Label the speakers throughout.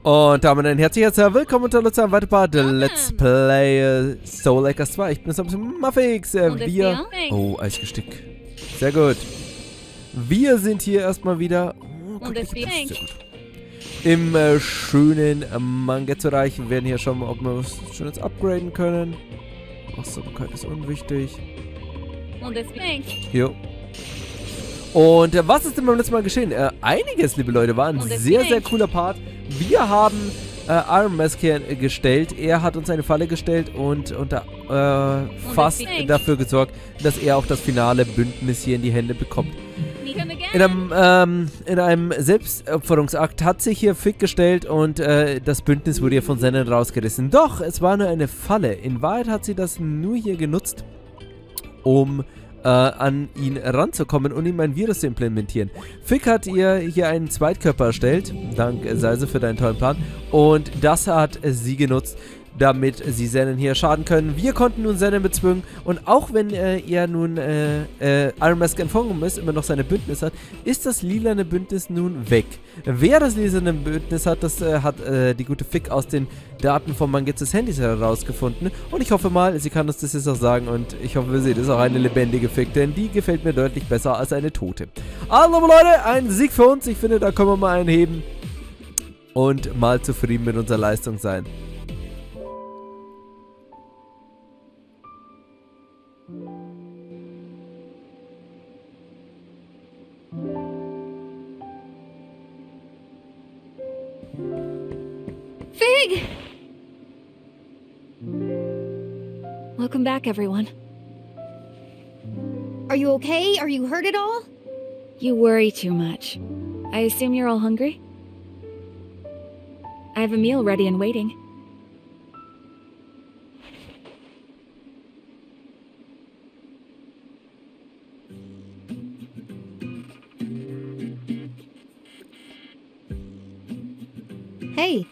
Speaker 1: Und damit ein herzliches willkommen und hallo zu einem weiteren Part Let's Play Soul Lakers 2. Ich bin so ein bisschen Muffix. Oh, Eisgestick. Sehr gut. Wir sind hier erstmal wieder im schönen Mangetsu-Reich. Wir werden hier schauen, ob wir was Schönes upgraden können. Wachsamkeit ist unwichtig. Jo. Und was ist denn beim letzten Mal geschehen? Einiges, liebe Leute, war ein sehr, sehr cooler Part. Wir haben Iron Mask gestellt. Er hat uns eine Falle gestellt und fast dafür gesorgt, dass er auch das finale Bündnis hier in die Hände bekommt. In einem Selbstopferungsakt hat sich hier Fick gestellt und das Bündnis wurde hier von Sennen rausgerissen. Doch, es war nur eine Falle. In Wahrheit hat sie das nur hier genutzt, um an ihn ranzukommen und ihm ein Virus zu implementieren. Fick hat ihr hier einen Zweitkörper erstellt, dank Seise für deinen tollen Plan, und das hat sie genutzt, damit sie Sennen hier schaden können. Wir konnten nun Sennen bezwingen und auch wenn er nun Iron Mask entflogen ist, immer noch seine Bündnis hat, ist das lilane Bündnis nun weg. Wer das lilane Bündnis hat, das hat die gute Fick aus den Daten von Mangetsus Handys herausgefunden und ich hoffe mal, sie kann uns das jetzt auch sagen und ich hoffe, wir sehen, das ist auch eine lebendige Fick, denn die gefällt mir deutlich besser als eine tote. Also Leute, ein Sieg für uns, ich finde, da können wir mal einen heben und mal zufrieden mit unserer Leistung sein.
Speaker 2: Fig! Welcome back, everyone.
Speaker 3: Are you okay? Are you hurt at all?
Speaker 2: You worry too much. I assume you're all hungry? I have a meal ready and waiting.
Speaker 3: Hey,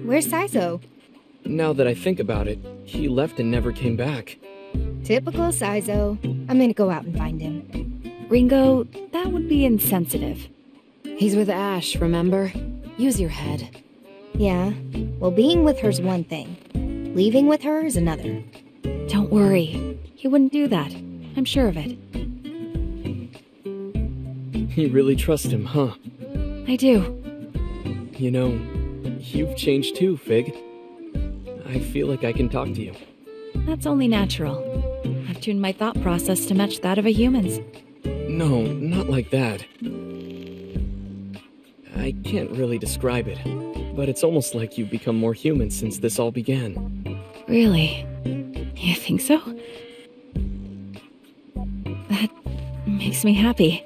Speaker 3: where's Saizo?
Speaker 4: Now that I think about it, he left and never came back.
Speaker 3: Typical Saizo. I'm gonna go out and find him.
Speaker 2: Ringo, that would be insensitive.
Speaker 5: He's with Ash, remember? Use your head.
Speaker 3: Yeah, well, being with her's one thing. Leaving with her is another.
Speaker 2: Don't worry. He wouldn't do that. I'm sure of it.
Speaker 4: You really trust him, huh?
Speaker 2: I do.
Speaker 4: You know, you've changed too, Fig. I feel like I can talk to you.
Speaker 2: That's only natural. I've tuned my thought process to match that of a human's.
Speaker 4: No, not like that. I can't really describe it, but it's almost like you've become more human since this all began.
Speaker 2: Really? You think so? That makes me happy.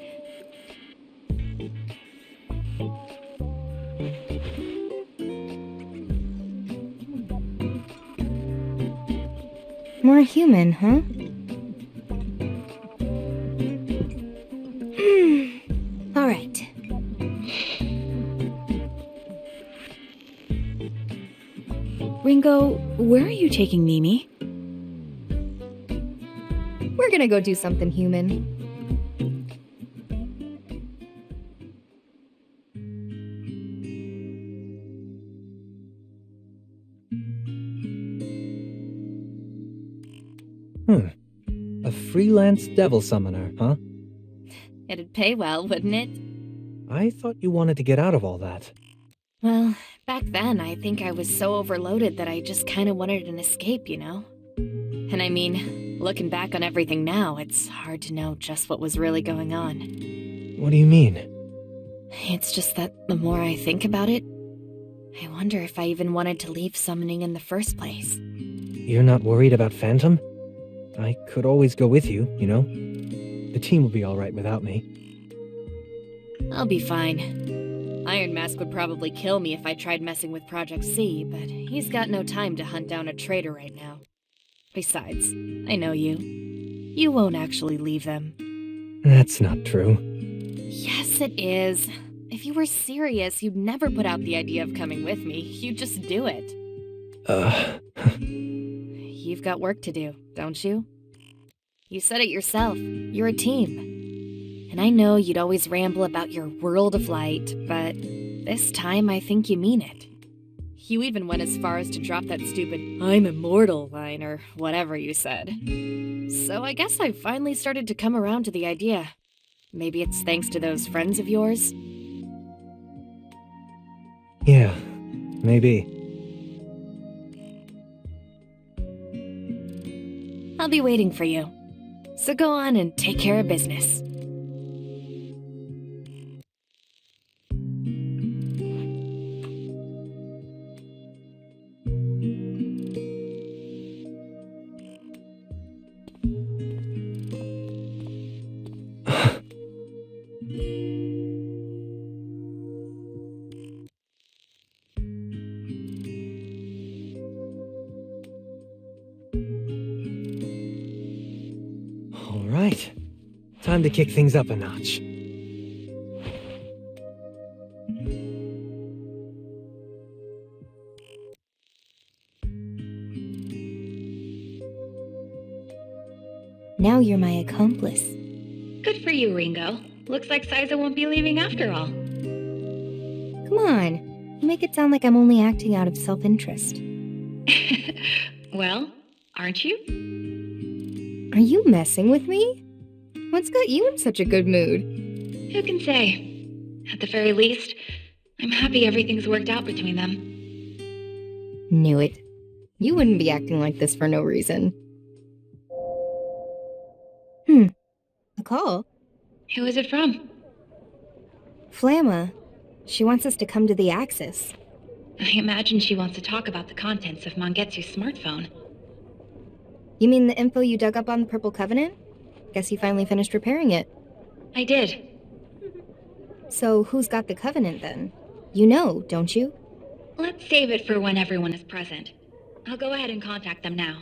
Speaker 3: More human, huh? All right.
Speaker 2: Ringo, where are you taking Mimi?
Speaker 3: We're gonna go do something human.
Speaker 6: A freelance devil summoner, huh?
Speaker 5: It'd pay well, wouldn't it?
Speaker 6: I thought you wanted to get out of all that.
Speaker 5: Well, back then I think I was so overloaded that I just kind of wanted an escape, you know? And I mean, looking back on everything now, it's hard to know just what was really going on.
Speaker 6: What do you mean?
Speaker 5: It's just that the more I think about it, I wonder if I even wanted to leave summoning in the first place.
Speaker 6: You're not worried about Phantom? I could always go with you, you know? The team will be alright without me.
Speaker 5: I'll be fine. Iron Mask would probably kill me if I tried messing with Project C, but he's got no time to hunt down a traitor right now. Besides, I know you. You won't actually leave them.
Speaker 6: That's not true.
Speaker 5: Yes, it is. If you were serious, you'd never put out the idea of coming with me. You'd just do it. You've got work to do, don't you? You said it yourself. You're a team. And I know you'd always ramble about your world of light, but this time I think you mean it. You even went as far as to drop that stupid "I'm immortal" line or whatever you said. So I guess I finally started to come around to the idea. Maybe it's thanks to those friends of yours?
Speaker 6: Yeah, maybe.
Speaker 5: I'll be waiting for you. So go on and take care of business.
Speaker 6: All right. Time to kick things up a notch.
Speaker 3: Now you're my accomplice.
Speaker 7: Good for you, Ringo. Looks like Siza won't be leaving after all.
Speaker 3: Come on. You make it sound like I'm only acting out of self-interest.
Speaker 7: Well, aren't you?
Speaker 3: Are you messing with me? What's got you in such a good mood?
Speaker 7: Who can say? At the very least, I'm happy everything's worked out between them.
Speaker 3: Knew it. You wouldn't be acting like this for no reason. A call?
Speaker 7: Who is it from?
Speaker 3: Flamma. She wants us to come to the Axis.
Speaker 7: I imagine she wants to talk about the contents of Mangetsu's smartphone.
Speaker 3: You mean the info you dug up on the Purple Covenant? Guess you finally finished repairing it.
Speaker 7: I did.
Speaker 3: So who's got the Covenant then? You know, don't you?
Speaker 7: Let's save it for when everyone is present. I'll go ahead and contact them now.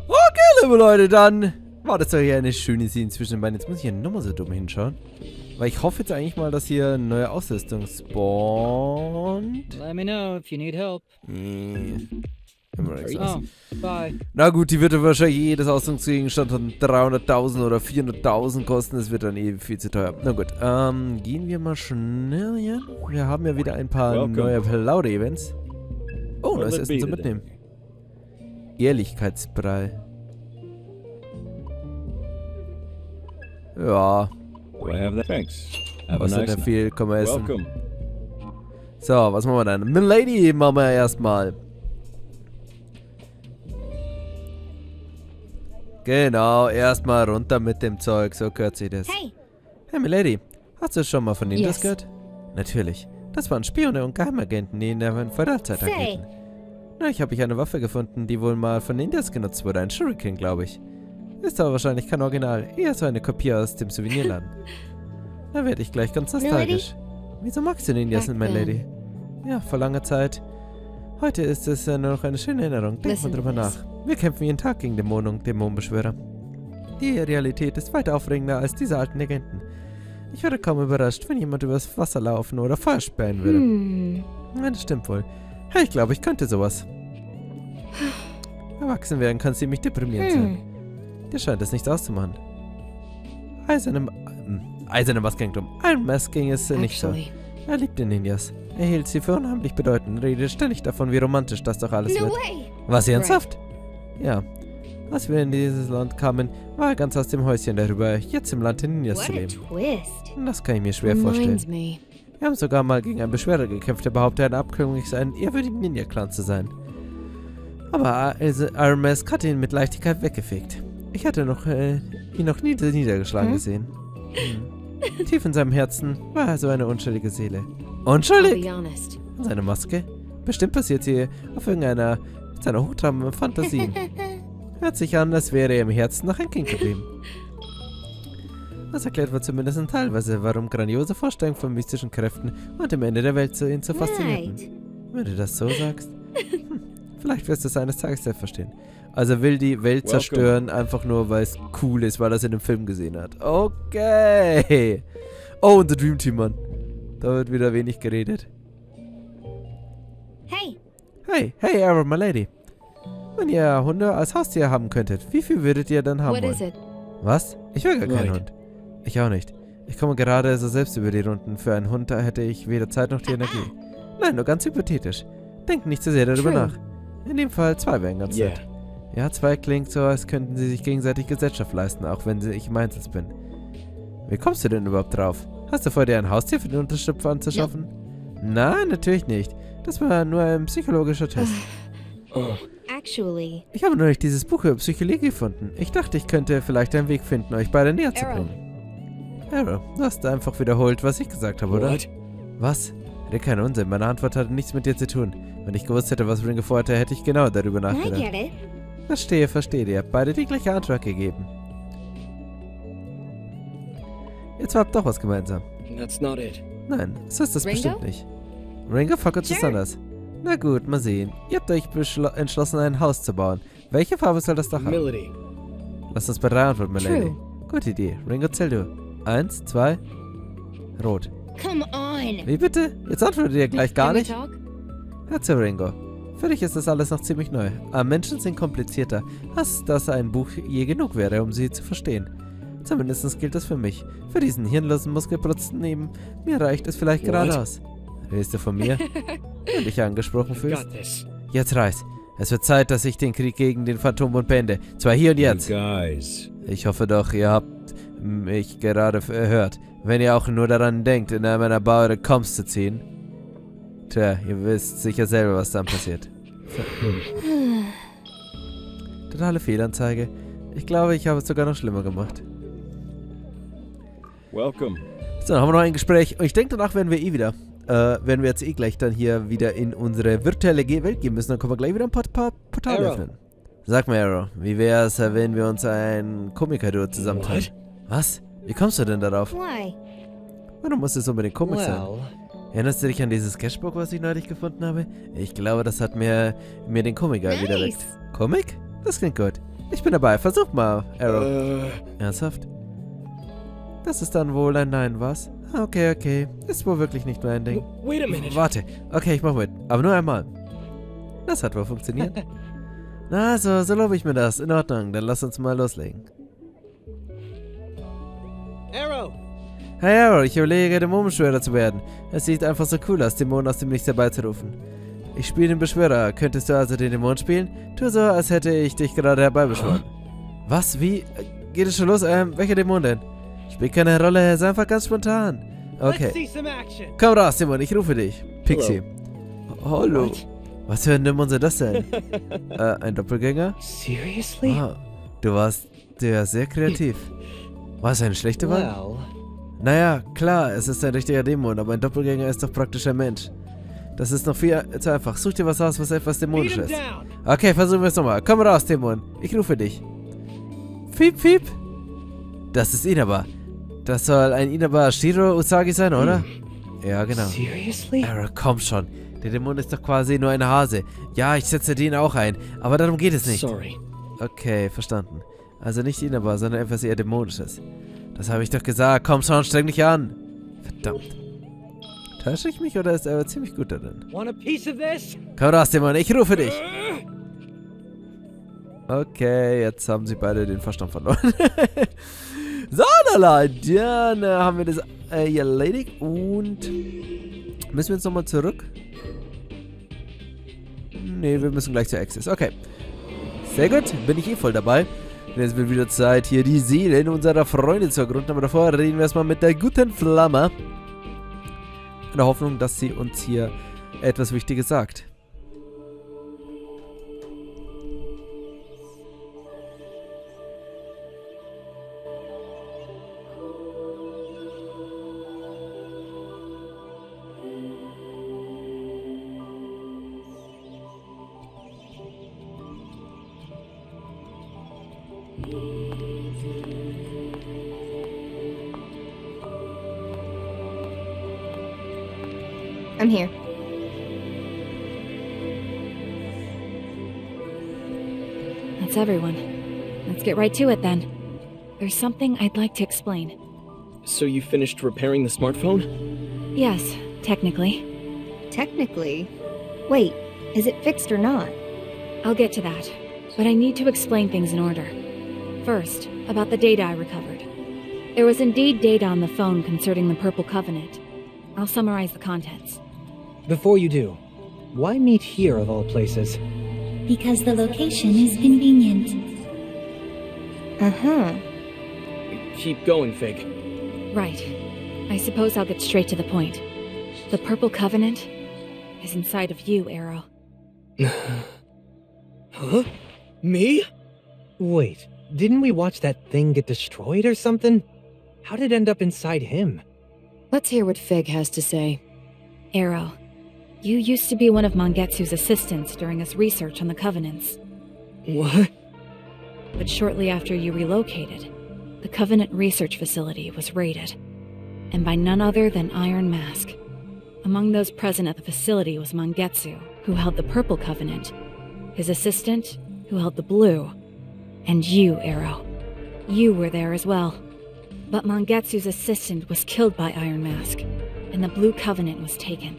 Speaker 1: Okay, liebe Leute, dann war das doch hier eine schöne Szene zwischen den beiden. Jetzt muss ich hier nochmal so dumm hinschauen. Weil ich hoffe jetzt eigentlich mal, dass hier eine neue Ausrüstung spawnt.
Speaker 8: Let me know if you need help. Oh, bye.
Speaker 1: Na gut, die wird ja wahrscheinlich jedes Ausrüstungsgegenstand von 300.000 oder 400.000 kosten. Das wird dann eh viel zu teuer. Na gut, gehen wir mal schnell hier. Wir haben ja wieder ein paar neue Plauder-Events. Oh, neues Essen zum Mitnehmen. Ehrlichkeitsbrei. Ja. Was hat da viel? Komm mal essen. So, was machen wir dann? Milady machen wir erstmal. Genau, erstmal runter mit dem Zeug. So gehört sich das.
Speaker 3: Hey!
Speaker 1: Hey, Milady. Hast du schon mal von Ninjas gehört? Natürlich. Das waren Spione und Geheimagenten, die in der Feudalzeit agierten. Neulich habe ich eine Waffe gefunden, die wohl mal von Ninjas genutzt wurde. Ein Shuriken, glaube ich. Ist aber wahrscheinlich kein Original. Eher so eine Kopie aus dem Souvenirladen. Da werde ich gleich ganz nostalgisch. Wieso magst du Ninjas, my Lady? Ja, vor langer Zeit. Heute ist es nur noch eine schöne Erinnerung. Denk mal drüber nach. Wir kämpfen jeden Tag gegen Dämonen und Dämonenbeschwörer. Die Realität ist weit aufregender als diese alten Legenden. Ich wäre kaum überrascht, wenn jemand übers Wasser laufen oder Feuer sperren würde. Ja, das stimmt wohl. Ja, ich glaube, ich könnte sowas. Erwachsen werden kann ziemlich deprimierend sein. Dir scheint es nichts auszumachen. Eisernem Maskentum. Iron Mask ging es nicht so. Er liebte Ninjas. Er hielt sie für unheimlich bedeutend und redete ständig davon, wie romantisch das doch alles wird. Was ernsthaft? Ja. Als wir in dieses Land kamen, war er ganz aus dem Häuschen darüber, jetzt im Land der Ninjas zu leben. Das kann ich mir schwer vorstellen. Wir haben sogar mal gegen einen Beschwörer gekämpft, der behauptete, ein Abkömmling seinen ehrwürdigen Ninja-Clan zu sein. Aber Iron Mask hatte ihn mit Leichtigkeit weggefegt. Ich hatte ihn noch nie niedergeschlagen gesehen. Tief in seinem Herzen war er so eine unschuldige Seele. Unschuldig? Und seine Maske? Bestimmt passiert sie auf irgendeiner seiner hochtrabenden Fantasien. Hört sich an, als wäre er im Herzen noch ein Kind geblieben. Das erklärt wohl zumindest teilweise, warum grandiose Vorstellungen von mystischen Kräften und dem Ende der Welt ihn so faszinierten. Wenn du das so sagst. Vielleicht wirst du es eines Tages selbst verstehen. Also will die Welt zerstören, einfach nur, weil es cool ist, weil er es in dem Film gesehen hat. Okay. Oh, und The Dream Team, Mann. Da wird wieder wenig geredet.
Speaker 3: Hey!
Speaker 1: Hey, my lady. Wenn ihr Hunde als Haustier haben könntet, wie viel würdet ihr dann haben wollen? Was? Ich will gar keinen Hund. Ich auch nicht. Ich komme gerade so selbst über die Runden. Für einen Hund, da hätte ich weder Zeit noch die Energie. Nein, nur ganz hypothetisch. Denk nicht zu sehr darüber nach. In dem Fall 2 wären ganz nett. Ja, 2 klingt so, als könnten sie sich gegenseitig Gesellschaft leisten, auch wenn ich meins bin. Wie kommst du denn überhaupt drauf? Hast du vor, dir ein Haustier für den Unterschlupf anzuschaffen? Nein, natürlich nicht. Das war nur ein psychologischer Test.
Speaker 3: Actually.
Speaker 1: Ich habe neulich dieses Buch über Psychologie gefunden. Ich dachte, ich könnte vielleicht einen Weg finden, euch beide näher zu bringen. Arrow, du hast einfach wiederholt, was ich gesagt habe, oder? Was? Red kein Unsinn. Meine Antwort hatte nichts mit dir zu tun. Wenn ich gewusst hätte, was Ringo vorhatte, hätte ich genau darüber nachgedacht.
Speaker 3: I get it.
Speaker 1: Verstehe. Ihr habt beide die gleiche Antwort gegeben. Jetzt habt doch was gemeinsam.
Speaker 4: That's not it.
Speaker 1: Nein, so ist das
Speaker 3: Ringo?
Speaker 1: bestimmt nicht. Ringo, Fuck ist anders. Na gut, mal sehen. Ihr habt euch entschlossen, ein Haus zu bauen. Welche Farbe soll das Dach haben?
Speaker 4: Melody.
Speaker 1: Lass uns bei 3 antworten, Milady.
Speaker 3: True.
Speaker 1: Gute Idee. Ringo, zähl du. 1, 2, rot.
Speaker 3: Come on.
Speaker 1: Wie bitte? Jetzt antwortet ihr gleich gar
Speaker 3: Can we
Speaker 1: nicht?
Speaker 3: talk?
Speaker 1: Hör zu, Ringo. Für dich ist das alles noch ziemlich neu. Aber Menschen sind komplizierter, als dass ein Buch je genug wäre, um sie zu verstehen. Zumindest gilt das für mich. Für diesen hirnlosen Muskelprotzen neben mir reicht es vielleicht geradeaus. Redest du von mir? Wenn du dich angesprochen fühlst? Jetzt reiß. Es wird Zeit, dass ich den Krieg gegen den Phantombund beende. Zwar hier und jetzt. Ich hoffe doch, ihr habt mich gerade gehört. Wenn ihr auch nur daran denkt, in einer meiner Bauern Koms zu ziehen. Tja, ihr wisst sicher selber, was dann passiert. Totale Fehlanzeige. Ich glaube, ich habe es sogar noch schlimmer gemacht.
Speaker 9: Welcome.
Speaker 1: So, dann haben wir noch ein Gespräch. Und ich denke, danach werden wir werden wir jetzt gleich dann hier wieder in unsere virtuelle Welt gehen müssen. Dann können wir gleich wieder ein Portal öffnen. Sag mir, Arrow, wie wär's, wenn wir uns ein Komiker-Duo zusammentun? Was? Wie kommst du denn darauf?
Speaker 3: Why?
Speaker 1: Warum muss es unbedingt Komik sein? Erinnerst du dich an dieses Sketchbook, was ich neulich gefunden habe? Ich glaube, das hat mir den Komiker widerlegt. Komik? Das klingt gut. Ich bin dabei. Versuch mal, Arrow. Ernsthaft? Das ist dann wohl ein Nein, was? Okay. Ist wohl wirklich nicht mein Ding.
Speaker 4: Wait a minute.
Speaker 1: Warte. Okay, ich mach mit. Aber nur einmal. Das hat wohl funktioniert. Na, so lobe ich mir das. In Ordnung. Dann lass uns mal loslegen.
Speaker 4: Arrow!
Speaker 1: Hey Arrow, ich überlege, Dämonenbeschwörer zu werden. Es sieht einfach so cool aus, Dämonen aus dem Nichts herbeizurufen. Ich spiele den Beschwörer. Könntest du also den Dämon spielen? Tu so, als hätte ich dich gerade herbeibeschworen. Was? Wie? Geht es schon los? Welcher Dämon denn? Spielt keine Rolle, ist einfach ganz spontan. Okay. Komm raus, Dämon, ich rufe dich. Pixie. Hallo. Was für ein Dämon sind das denn? Ein Doppelgänger?
Speaker 6: Seriously?
Speaker 1: Wow. Du warst sehr kreativ. War es eine schlechte Wahl? Naja, klar, es ist ein richtiger Dämon, aber ein Doppelgänger ist doch praktisch ein Mensch. Das ist noch viel zu einfach. Such dir was aus, was etwas dämonisch ist. Okay, versuchen wir es nochmal. Komm raus, Dämon. Ich rufe dich. Piep, piep. Das ist Inaba. Das soll ein Inaba Shiro Usagi sein, oder? Ja, genau.
Speaker 6: Seriously?
Speaker 1: Arrow, komm schon. Der Dämon ist doch quasi nur ein Hase. Ja, ich setze den auch ein. Aber darum geht es nicht.
Speaker 4: Sorry.
Speaker 1: Okay, verstanden. Also nicht Inaba, sondern etwas eher Dämonisches. Das habe ich doch gesagt. Komm schon, streng dich an. Verdammt. Täusche ich mich oder ist er ziemlich gut darin?
Speaker 4: Want a piece of this?
Speaker 1: Komm raus, Dämon, ich rufe dich. Okay, jetzt haben sie beide den Verstand verloren. So, dann haben wir das hier erledigt und müssen wir jetzt nochmal zurück? Ne, wir müssen gleich zur Access. Okay. Sehr gut, bin ich voll dabei. Jetzt wird wieder Zeit, hier die Seelen unserer Freunde zu ergründen. Aber davor reden wir erstmal mit der guten Flamme. In der Hoffnung, dass sie uns hier etwas Wichtiges sagt.
Speaker 3: I'm here.
Speaker 2: That's everyone. Let's get right to it then. There's something I'd like to explain.
Speaker 4: So you finished repairing the smartphone?
Speaker 2: Yes, technically.
Speaker 3: Technically. Wait, is it fixed or not?
Speaker 2: I'll get to that, but I need to explain things in order. First, about the data I recovered. There was indeed data on the phone concerning the Purple Covenant. I'll summarize the contents.
Speaker 6: Before you do, why meet here of all places?
Speaker 9: Because the location is convenient.
Speaker 3: Uh-huh.
Speaker 4: Keep going, Fig.
Speaker 2: Right. I suppose I'll get straight to the point. The Purple Covenant is inside of you, Arrow.
Speaker 4: Huh? Me?
Speaker 6: Wait, didn't we watch that thing get destroyed or something? How did it end up inside him?
Speaker 5: Let's hear what Fig has to say.
Speaker 2: Arrow, you used to be one of Mangetsu's assistants during his research on the Covenants.
Speaker 4: What?
Speaker 2: But shortly after you relocated, the Covenant research facility was raided. And by none other than Iron Mask. Among those present at the facility was Mangetsu, who held the Purple Covenant, his assistant, who held the Blue, and you, Arrow. You were there as well. But Mangetsu's assistant was killed by Iron Mask, and the Blue Covenant was taken.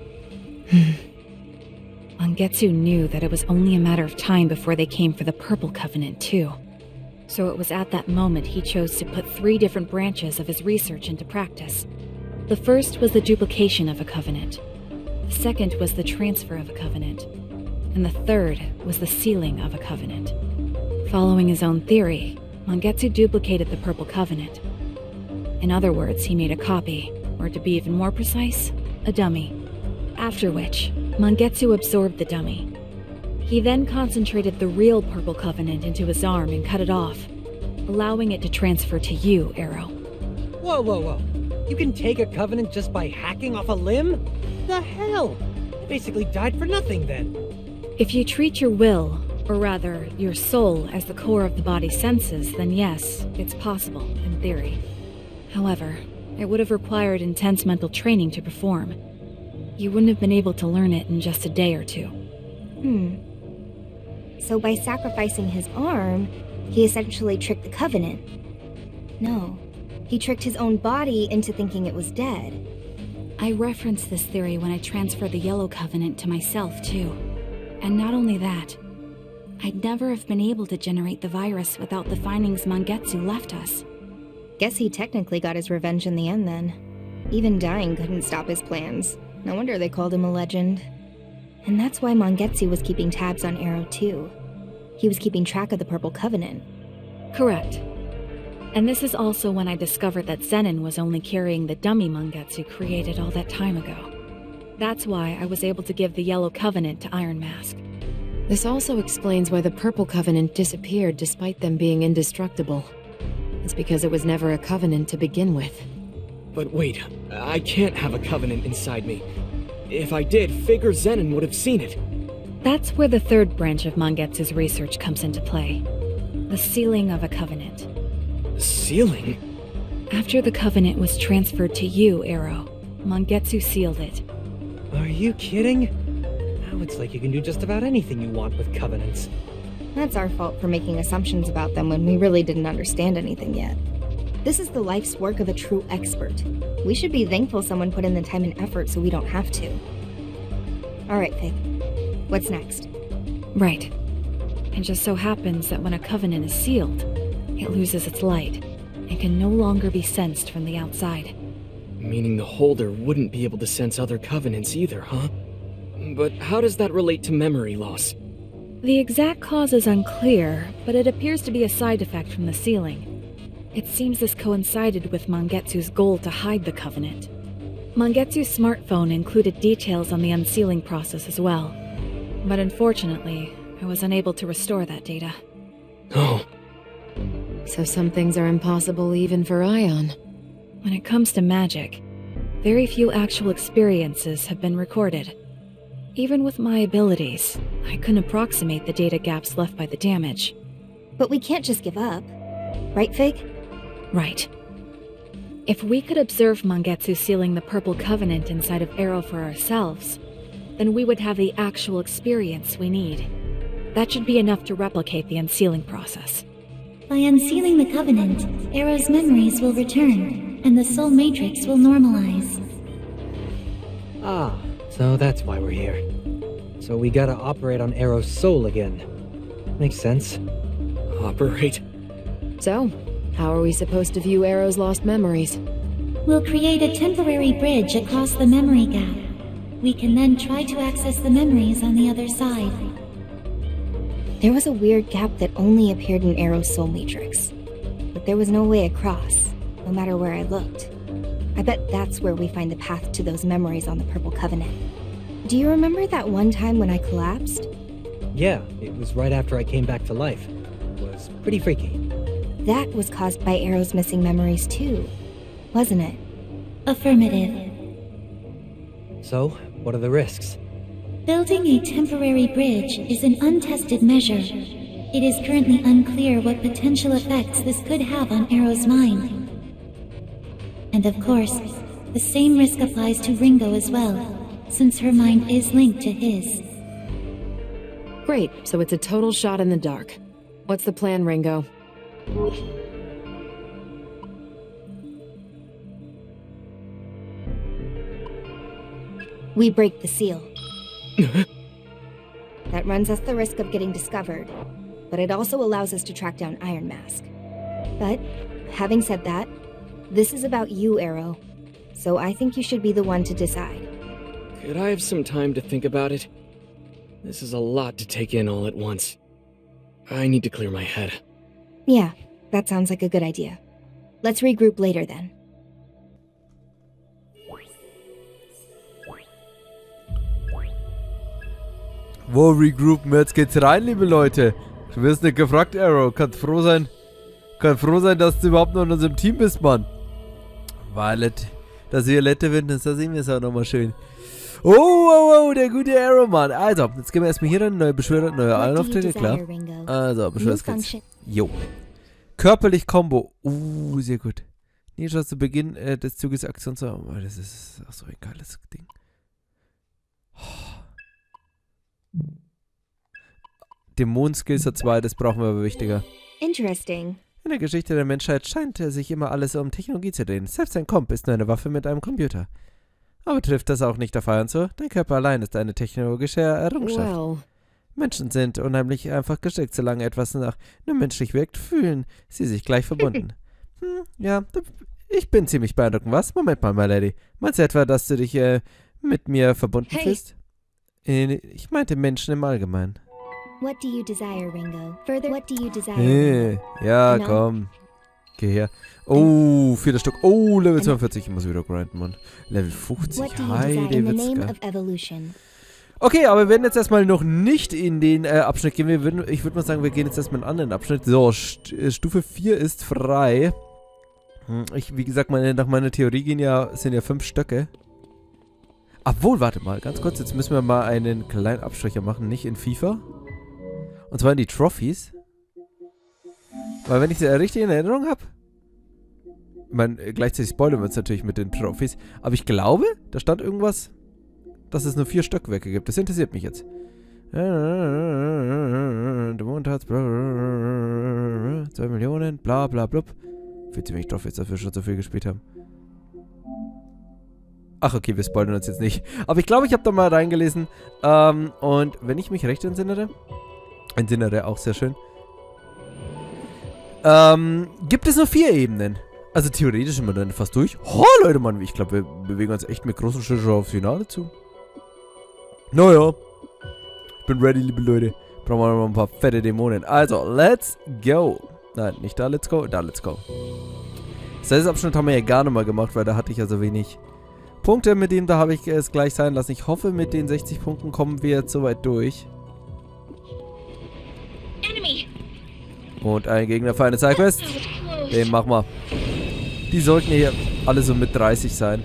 Speaker 2: Mangetsu knew that it was only a matter of time before they came for the Purple Covenant, too. So it was at that moment he chose to put 3 different branches of his research into practice. The first was the duplication of a covenant. The second was the transfer of a covenant. And the third was the sealing of a covenant. Following his own theory, Mangetsu duplicated the Purple Covenant. In other words, he made a copy, or to be even more precise, a dummy. After which, Mangetsu absorbed the dummy. He then concentrated the real Purple Covenant into his arm and cut it off, allowing it to transfer to you, Arrow.
Speaker 6: Whoa, whoa, whoa. You can take a covenant just by hacking off a limb? The hell? You basically died for nothing then.
Speaker 2: If you treat your will, or rather, your soul, as the core of the body's senses, then yes, it's possible, in theory. However, it would have required intense mental training to perform. You wouldn't have been able to learn it in just a day or two.
Speaker 3: So by sacrificing his arm, he essentially tricked the Covenant. No, he tricked his own body into thinking it was dead.
Speaker 2: I referenced this theory when I transferred the Yellow Covenant to myself, too. And not only that, I'd never have been able to generate the virus without the findings Mangetsu left us.
Speaker 3: Guess he technically got his revenge in the end then. Even dying couldn't stop his plans. No wonder they called him a legend. And that's why Mangetsu was keeping tabs on Arrow too. He was keeping track of the Purple Covenant.
Speaker 2: Correct. And this is also when I discovered that Zenin was only carrying the dummy Mangetsu created all that time ago. That's why I was able to give the Yellow Covenant to Iron Mask.
Speaker 5: This also explains why the Purple Covenant disappeared despite them being indestructible. It's because it was never a covenant to begin with.
Speaker 4: But wait, I can't have a covenant inside me. If I did, Fig or Zenin would have seen it.
Speaker 2: That's where the third branch of Mangetsu's research comes into play. The sealing of a covenant.
Speaker 4: Sealing?
Speaker 2: After the covenant was transferred to you, Arrow, Mangetsu sealed it.
Speaker 6: Are you kidding? Now it's like you can do just about anything you want with covenants.
Speaker 3: That's our fault for making assumptions about them when we really didn't understand anything yet. This is the life's work of a true expert. We should be thankful someone put in the time and effort so we don't have to. Alright, Fig. What's next?
Speaker 2: Right. It just so happens that when a covenant is sealed, it loses its light and can no longer be sensed from the outside.
Speaker 4: Meaning the holder wouldn't be able to sense other covenants either, huh? But how does that relate to memory loss?
Speaker 2: The exact cause is unclear, but it appears to be a side effect from the sealing. It seems this coincided with Mangetsu's goal to hide the covenant. Mangetsu's smartphone included details on the unsealing process as well. But unfortunately, I was unable to restore that data.
Speaker 4: Oh.
Speaker 5: So some things are impossible even for Ion.
Speaker 2: When it comes to magic, very few actual experiences have been recorded. Even with my abilities, I couldn't approximate the data gaps left by the damage.
Speaker 3: But we can't just give up. Right, Fig?
Speaker 2: Right. If we could observe Mangetsu sealing the Purple Covenant inside of Arrow for ourselves, then we would have the actual experience we need. That should be enough to replicate the unsealing process.
Speaker 9: By unsealing the Covenant, Arrow's memories will return, and the Soul Matrix will normalize.
Speaker 6: Ah, so that's why we're here. So we gotta operate on Arrow's soul again. Makes sense.
Speaker 4: Operate?
Speaker 5: So, How are we supposed to view Arrow's lost memories?
Speaker 9: We'll create a temporary bridge across the memory gap. We can then try to access the memories on the other side.
Speaker 3: There was a weird gap that only appeared in Arrow's soul matrix. But there was no way across, no matter where I looked. I bet that's where we find the path to those memories on the Purple Covenant. Do you remember that one time when I collapsed?
Speaker 6: Yeah, it was right after I came back to life. It was pretty freaky.
Speaker 3: That was caused by Arrow's missing memories too, wasn't it?
Speaker 9: Affirmative.
Speaker 6: So, what are the risks?
Speaker 9: Building a temporary bridge is an untested measure. It is currently unclear what potential effects this could have on Arrow's mind. And of course, the same risk applies to Ringo as well, since her mind is linked to his.
Speaker 5: Great, so it's a total shot in the dark. What's the plan, Ringo?
Speaker 3: We break the seal. That runs us the risk of getting discovered, but it also allows us to track down Iron Mask. But, having said that, this is about you, Arrow, so I think you should be the one to decide.
Speaker 4: Could I have some time to think about it? This is a lot to take in all at once. I need to clear my head.
Speaker 3: Yeah, that sounds like a good idea. Let's regroup later then.
Speaker 1: Wo regroupen wir? Jetzt geht's rein, liebe Leute. Du wirst nicht gefragt, Arrow. Kann froh sein, dass du überhaupt noch in unserem Team bist, Mann. Violet, dass Violette Windens, da sehen wir es auch nochmal schön. Oh, der gute Arrow, Mann. Also, jetzt gehen wir erstmal hier rein. Neue Beschwörer, neue Allaufträge, klar. Also, Beschwörerskills. Jo. Körperlich Combo. Sehr gut. Nie schon zu Beginn des Zuges Aktion zu haben. Das ist auch so ein geiles Ding. Dämonenskills hat 2, das brauchen wir aber wichtiger.
Speaker 3: Interesting.
Speaker 1: In der Geschichte der Menschheit scheint sich immer alles um Technologie zu drehen. Selbst ein Komp ist nur eine Waffe mit einem Computer. Aber trifft das auch nicht auf Iron zu? Dein Körper allein ist eine technologische Errungenschaft.
Speaker 5: Well.
Speaker 1: Menschen sind unheimlich einfach gestrickt. Solange etwas nach nur menschlich wirkt, fühlen sie sich gleich verbunden. Ja, ich bin ziemlich beeindruckend, was? Moment mal, my lady. Meinst du etwa, dass du dich mit mir verbunden fühlst? Ich meinte Menschen im Allgemeinen.
Speaker 3: What do you desire, Ringo? Further, what do you desire?
Speaker 1: Ja, komm. Geh her. Oh, 4. Stock. Oh, Level 42. Ich muss wieder grinden, Mann. Level 50. Heide Witzka. Okay, aber wir werden jetzt erstmal noch nicht in den Abschnitt gehen. Ich würde mal sagen, wir gehen jetzt erstmal in einen anderen Abschnitt. So, Stufe 4 ist frei. Wie gesagt, nach meiner Theorie sind ja 5 Stöcke. Obwohl, warte mal, ganz kurz. Jetzt müssen wir mal einen kleinen Abstecher machen. Nicht in FIFA. Und zwar in die Trophies. Weil wenn ich sie richtig in Erinnerung habe. Ich meine, gleichzeitig spoilern wir uns natürlich mit den Trophies. Aber ich glaube, da stand irgendwas, dass es nur 4 Stockwerke gibt. Das interessiert mich jetzt. Der Mond hat 2 Millionen, bla bla blub. Für ziemlich Trophies dafür schon so viel gespielt haben. Ach, okay, wir spoilern uns jetzt nicht. Aber ich glaube, ich habe da mal reingelesen. Und wenn ich mich recht entsinnere, auch sehr schön, gibt es nur 4 Ebenen. Also theoretisch sind wir dann fast durch. Oh, Leute, Mann, ich glaube, wir bewegen uns echt mit großen Schritten aufs Finale zu. Naja. Ich bin ready, liebe Leute. Brauchen wir noch ein paar fette Dämonen. Also, let's go. Nein, nicht da, let's go. Da, let's go. Das Abschnitt haben wir ja gar nicht mal gemacht, weil da hatte ich ja so wenig Punkte. Mit dem, da habe ich es gleich sein lassen. Ich hoffe, mit den 60 Punkten kommen wir jetzt soweit durch. Und ein Gegner für eine Sidequest. Den machen wir. Die sollten hier alle so mit 30 sein.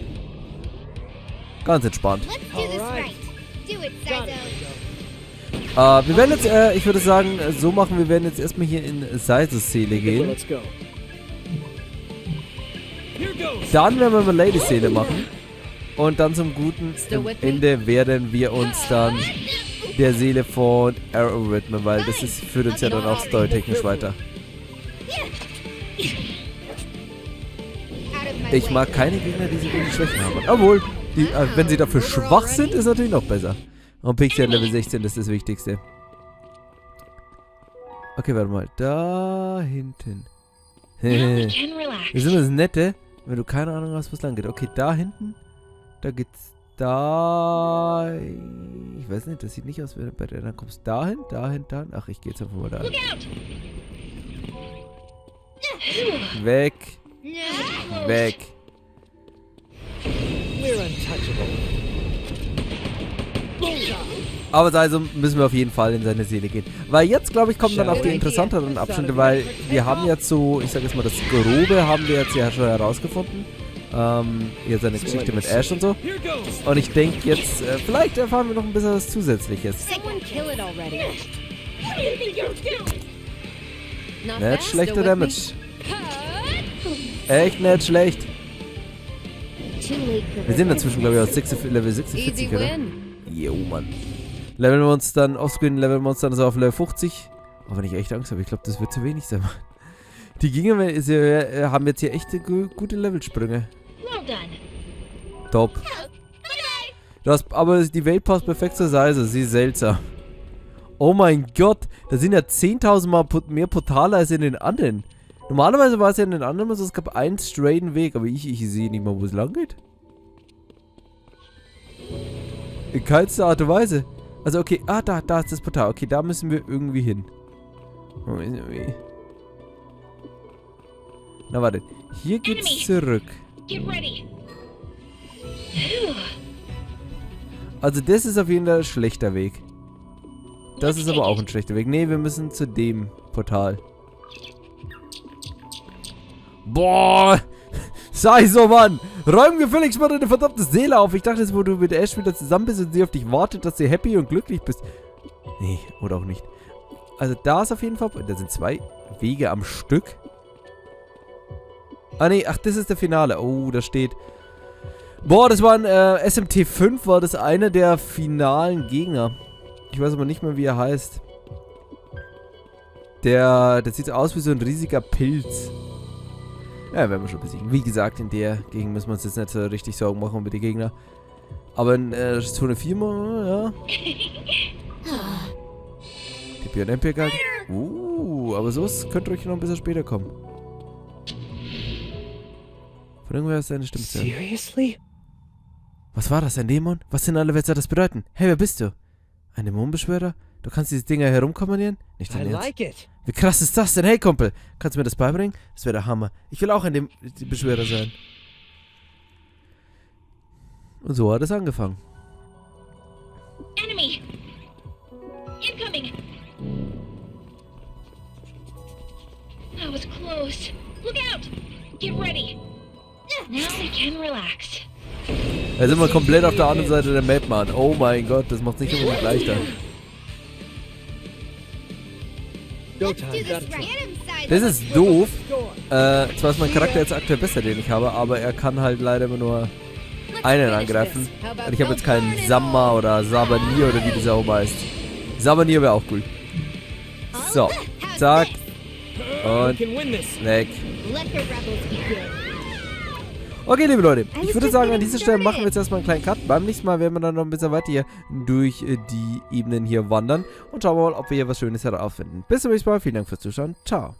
Speaker 1: Ganz entspannt. Wir werden jetzt, ich würde sagen, so machen, wir werden jetzt erstmal hier in Seises Seele gehen. Dann werden wir mal Lady Seele machen. Und dann zum guten Ende werden wir uns dann der Seele von Arrow widmen, weil das führt uns ja dann auch storytechnisch weiter. Ich mag keine Gegner, die so wenig Schwächen haben. Obwohl, wenn sie dafür schwach sind, ist natürlich noch besser. Und Pixie hat Level 16, das ist das Wichtigste. Okay, warte mal. Da hinten.
Speaker 7: Now we can relax.
Speaker 1: Das ist immer das Nette, wenn du keine Ahnung hast, wo es lang geht. Okay, da hinten, da geht's da... Ich weiß nicht, das sieht nicht aus wie bei der. Dann kommst du dahin, dahin, dahin. Ach, ich gehe jetzt einfach mal da.
Speaker 7: Look out!
Speaker 1: Weg. Weg.
Speaker 6: We're untouchable.
Speaker 1: Aber also müssen wir auf jeden Fall in seine Seele gehen. Weil jetzt, glaube ich, kommen dann auch die interessanteren Abschnitte, weil wir haben jetzt so, ich sage jetzt mal, das Grobe haben wir jetzt ja schon herausgefunden. Hier seine Geschichte mit Ash und so. Und ich denke jetzt, vielleicht erfahren wir noch ein bisschen was Zusätzliches. Nicht schlechter Damage. Echt nicht schlecht. Wir sind dazwischen, glaube ich, aus Level 46, oder? Jo, Mann. Leveln wir uns dann offscreen, leveln wir uns dann so auf Level 50. Auch wenn ich echt Angst habe, ich glaube, das wird zu wenig sein. Die Gegner haben jetzt hier echt gute Levelsprünge. Top. Aber die Welt passt perfekt zur Seite, sie ist seltsam. Oh mein Gott, da sind ja 10.000 Mal mehr Portale als in den anderen. Normalerweise war es ja in den anderen so, es gab einen straighten Weg, aber ich sehe nicht mal, wo es lang geht. In keinster Art und Weise. Also okay, da ist das Portal. Okay, da müssen wir irgendwie hin. Na warte, hier geht's zurück. Also das ist auf jeden Fall ein schlechter Weg. Das ist aber auch ein schlechter Weg. Ne, wir müssen zu dem Portal. Boah! Sei so, Mann! Räum gefälligst mal deine verdammte Seele auf. Ich dachte, wo du mit Ash wieder zusammen bist und sie auf dich wartet, dass du happy und glücklich bist. Nee, oder auch nicht. Also da ist auf jeden Fall... Da sind 2 Wege am Stück. Ah, nee, ach, das ist der Finale. Oh, da steht... Boah, das war ein SMT5, war das einer der finalen Gegner. Ich weiß aber nicht mehr, wie er heißt. Der sieht so aus wie so ein riesiger Pilz. Ja, werden wir schon besiegen. Wie gesagt, in der Gegend müssen wir uns jetzt nicht so richtig Sorgen machen über die Gegner. Aber in Zone 4 mal, ja. Die PNMP halt. Aber sowas könnte euch noch ein bisschen später kommen. Von irgendwer ist deine Stimme.
Speaker 6: Seriously?
Speaker 1: Was war das, ein Dämon? Was in aller Welt soll das bedeuten? Hey, wer bist du? Ein Dämonenbeschwörer? Du kannst diese Dinger herumkommanieren? Nicht dein Ernst?
Speaker 6: Like it.
Speaker 1: Wie krass ist das denn? Hey, Kumpel, kannst du mir das beibringen? Das wäre der Hammer. Ich will auch ein Beschwörer sein. Und so hat es angefangen.
Speaker 7: Enemy! Incoming! That was close. Look out! Get ready! Now we can relax.
Speaker 1: Da sind wir komplett auf der anderen Seite der Map, Mann. Oh mein Gott, das macht es nicht unbedingt leichter. Das ist doof. Zwar ist mein Charakter jetzt aktuell besser, den ich habe, aber er kann halt leider immer nur einen angreifen. Und ich habe jetzt keinen Samma oder Sabanier oder wie dieser oben heißt. Sabanier wäre auch cool. So, zack. Und weg. Okay, liebe Leute, ich würde sagen, an dieser Stelle machen wir jetzt erstmal einen kleinen Cut. Beim nächsten Mal werden wir dann noch ein bisschen weiter hier durch die Ebenen hier wandern und schauen wir mal, ob wir hier was Schönes herausfinden. Bis zum nächsten Mal, vielen Dank fürs Zuschauen, ciao.